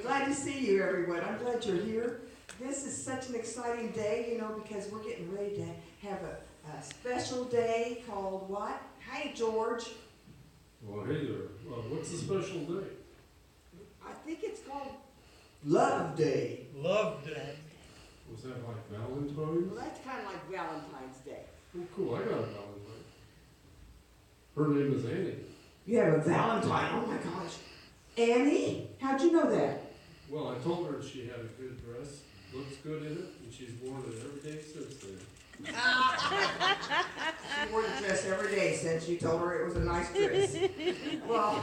Glad to see you, everyone. I'm glad you're here. This is such an exciting day, you know, because we're getting ready to have a special day called what? Hey, George. Well, hey there. What's the special day? I think it's called Love Day. Love Day. Was that like Valentine's? Well, that's kind of like Valentine's Day. Oh, cool. I got a Valentine. Her name is Annie. You have a Valentine? Oh my gosh. Annie? How'd you know that? Well, I told her she had a good dress, looks good in it, and she's worn it every day since then. She wore the dress every day since you told her it was a nice dress. Well,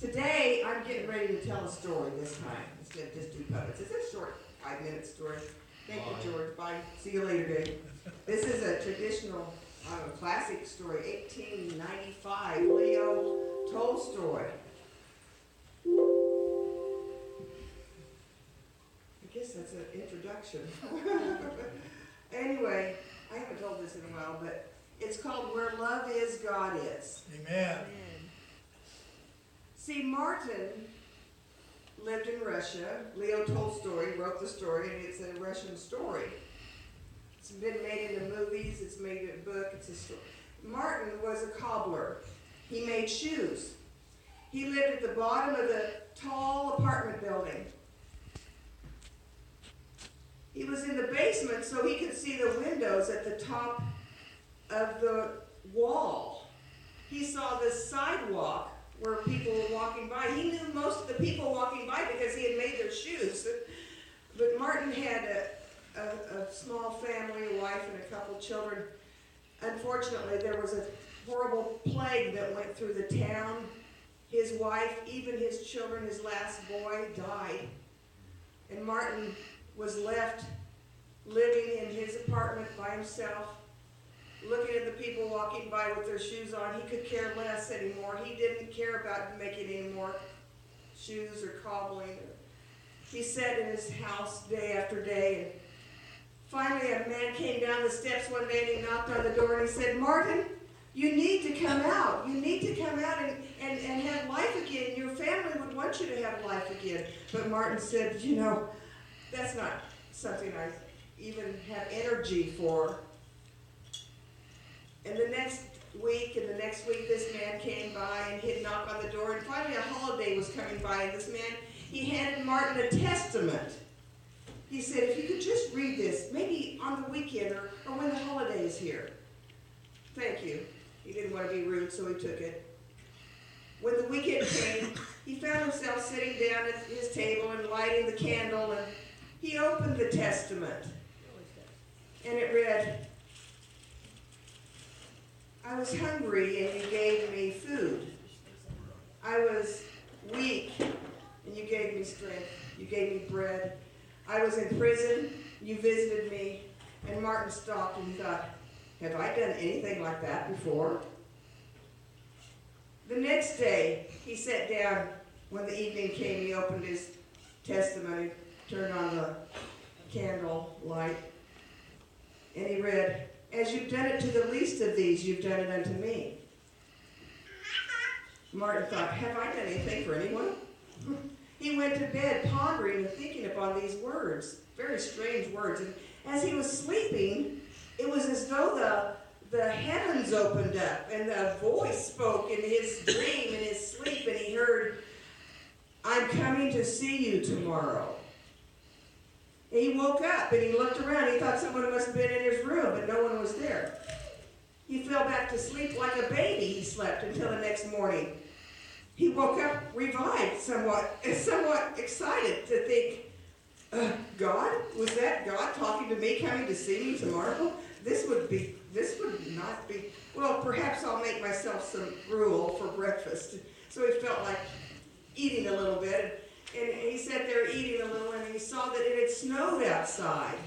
today I'm getting ready to tell a story this time instead of just 2 puppets. It's a short 5-minute story. Thank you, George. Bye. See you later, Dave. This is a traditional, classic story, 1895, Leo Tolstoy. I guess that's an introduction. Anyway, I haven't told this in a while, but it's called Where Love Is, God Is. Amen. See, Martin lived in Russia. Leo Tolstoy wrote the story, and it's a Russian story. It's been made into movies, it's made into a book, it's a story. Martin was a cobbler. He made shoes. He lived at the bottom of the tall apartment building. He was in the basement so he could see the windows at the top of the wall. He saw the sidewalk where people were walking by. He knew most of the people walking by because he had made their shoes. But Martin had a small family, a wife and a couple children. Unfortunately, there was a horrible plague that went through the town. His wife, even his children, his last boy, died. And Martin was left living in his apartment by himself, looking at the people walking by with their shoes on. He could care less anymore. He didn't care about making any more shoes or cobbling. He sat in his house day after day, and finally a man came down the steps one day and he knocked on the door and he said, "Martin, you need to come out. You need to come out and have life again. Your family would want you to have life again." But Martin said, "You know, that's not something I even have energy for." And the next week, this man came by and he'd knock on the door, and finally a holiday was coming by, and this man, he handed Martin a testament. He said, "If you could just read this, maybe on the weekend or when the holiday is here." "Thank you." He didn't want to be rude, so he took it. When the weekend came, he found himself sitting down at his table and lighting the candle, and he opened the testament. And it read, "I was hungry and you gave me food. I was weak and you gave me strength. You gave me bread. I was in prison, you visited me." And Martin stopped and he thought, have I done anything like that before? The next day, he sat down. When the evening came, he opened his testament, he turned on the candle light, and he read, "As you've done it to the least of these, you've done it unto me." Martin thought, have I done anything for anyone? He went to bed pondering and thinking upon these words, very strange words. And as he was sleeping, it was as though the heavens opened up and a voice spoke in his dream, in his sleep, and he heard, "I'm coming to see you tomorrow." And he woke up and he looked around. He thought someone must have been in his room, but no one was there. He fell back to sleep like a baby. He slept until the next morning. He woke up revived somewhat excited to think, God? Was that God talking to me, coming to see me tomorrow? This would not be, well, perhaps I'll make myself some gruel for breakfast. So he felt like eating a little bit. And he sat there eating a little, and he saw that it had snowed outside.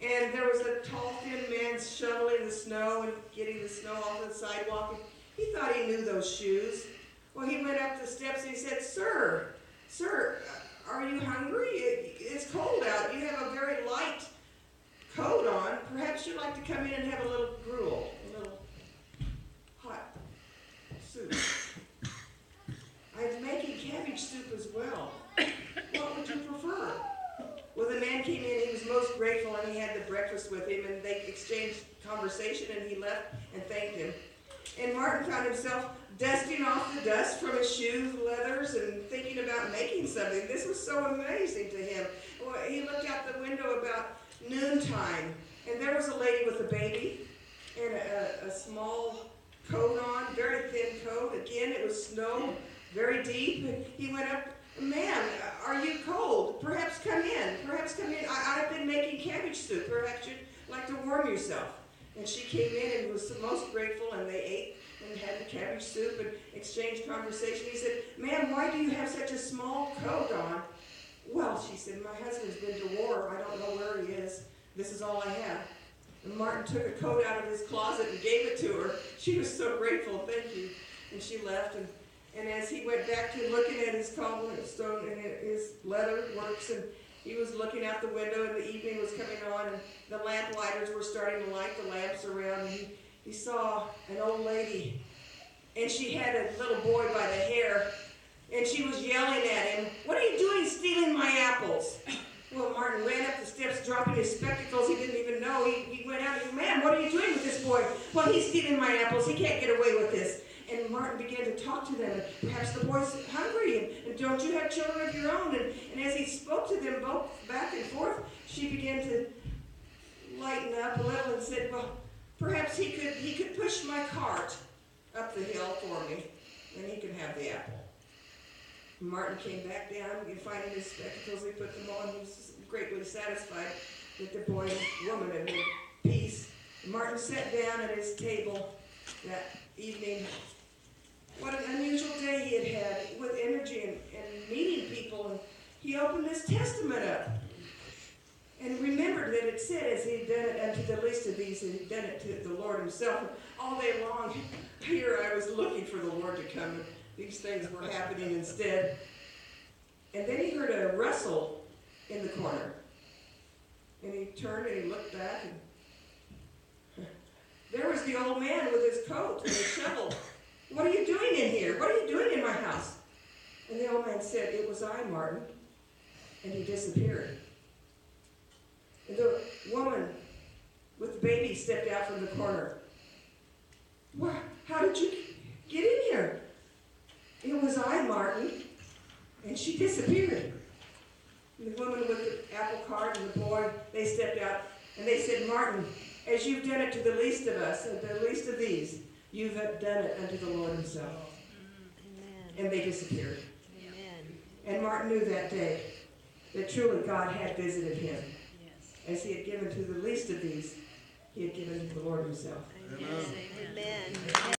And there was a tall, thin man shoveling the snow and getting the snow off the sidewalk. And he thought he knew those shoes. Well, he went up the steps and he said, Sir, are you hungry? It's cold out. You have a very light coat on. Perhaps you'd like to come in and have a little gruel, a little hot soup." conversation, and he left and thanked him. And Martin found himself dusting off the dust from his shoes, leathers, and thinking about making something. This was so amazing to him. Well, he looked out the window about noontime, and there was a lady with a baby and a small coat on, very thin coat. Again, it was snow, very deep. And he went up, "Ma'am, are you cold? Perhaps come in. Perhaps come in. I've been making cabbage soup. Perhaps you'd like to warm yourself." And she came in and was most grateful, and they ate and had the cabbage soup and exchanged conversation. He said, "Ma'am, why do you have such a small coat on?" "Well," she said, "my husband's been to war. I don't know where he is. This is all I have." And Martin took a coat out of his closet and gave it to her. She was so grateful. "Thank you." And she left. And as he went back to looking at his cobblestone and his leather works, and he was looking out the window, and the evening was coming on, and the lamplighters were starting to light the lamps around, and he saw an old lady, and she had a little boy by the hair, and she was yelling at him, "What are you doing stealing my apples?" Well, Martin ran up the steps, dropping his spectacles. He didn't even know. He went out and said, "Ma'am, what are you doing with this boy?" "Well, he's stealing my apples. He can't get away with this." And Martin began to talk to them. "Perhaps the boy's hungry, and don't you have children of your own?" And as he spoke to them both back and forth, she began to lighten up a little and said, "Well, perhaps he could push my cart up the hill for me, and he can have the apple." Martin came back down, and finding his spectacles, he put them on. He was greatly satisfied that the boy and woman had made peace. Martin sat down at his table that evening. What an unusual day he had had, with energy and meeting people. And he opened his testament up and remembered that it said, as he had done it unto the least of these, he had done it to the Lord himself. All day long, here I was looking for the Lord to come, and these things were happening instead. And then he heard a rustle in the corner. And he turned and he looked back, and there was the old man with his coat and his shovel. "What are you doing in here? What are you doing in my house?" And the old man said, "It was I, Martin." And he disappeared. And the woman with the baby stepped out from the corner. "Well, how did you get in here?" "It was I, Martin." And she disappeared. And the woman with the apple cart and the boy, they stepped out, and they said, "Martin, as you've done it to the least of us, and the least of these, you've done it unto the Lord himself." Amen. And they disappeared. Amen. And Martin knew that day that truly God had visited him. Yes. As he had given to the least of these, he had given to the Lord himself. Amen. Amen.